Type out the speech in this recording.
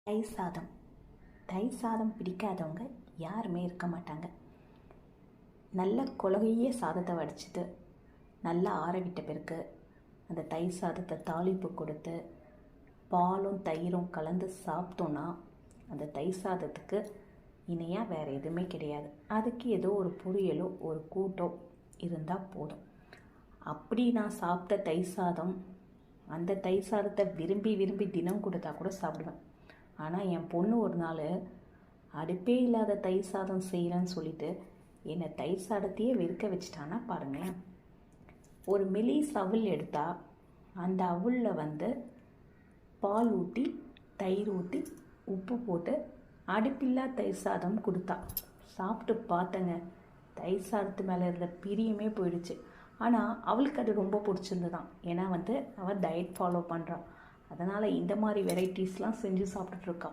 தயிர் சாதம். தயிர் சாதம் பிடிக்காதவங்க யாருமே இருக்க மாட்டாங்க. நல்ல குழகைய சாதத்தை வடிச்சிட்டு நல்லா ஆற விட்ட பிறகு அந்த தயிர் சாதத்தை தாளிப்பு கொடுத்து பாலும் தயிரும் கலந்து சாப்பிட்டோன்னா அந்த தயிர் சாதத்துக்கு இணையாக வேறு எதுவுமே கிடையாது. அதுக்கு ஏதோ ஒரு பொரியலோ ஒரு கூட்டோ இருந்தால் போதும். அப்படி நான் சாப்பிட்ட தயிர் சாதம், அந்த தயிர் சாதத்தை விரும்பி விரும்பி தினம் கொடுத்தா கூட சாப்பிடுவேன். ஆனால் என் பொண்ணு ஒரு நாள் அடுப்பே இல்லாத தயிர் சாதம் செய்கிறேன்னு சொல்லிட்டு என்னை தயிர் சாதத்தையே வெறுக்க வச்சுட்டான்னா பாருங்களேன். ஒரு மெலிஸ் அவுள் எடுத்தால் அந்த அவுளில் பால் ஊற்றி தயிர் ஊற்றி உப்பு போட்டு அடுப்பில்லா தயிர் சாதம் கொடுத்தா. சாப்பிட்டு பார்த்தேங்க, தயிர் சாதத்து மேலே இருந்த பிரியமே போயிடுச்சு. ஆனால் அவளுக்கு அது ரொம்ப பிடிச்சிருந்துதான். ஏன்னா அவள் டயட் ஃபாலோ பண்ணுறான். அதனால் இந்த மாதிரி வெரைட்டிஸ்லாம் செஞ்சு சாப்பிட்டுட்ருக்கா.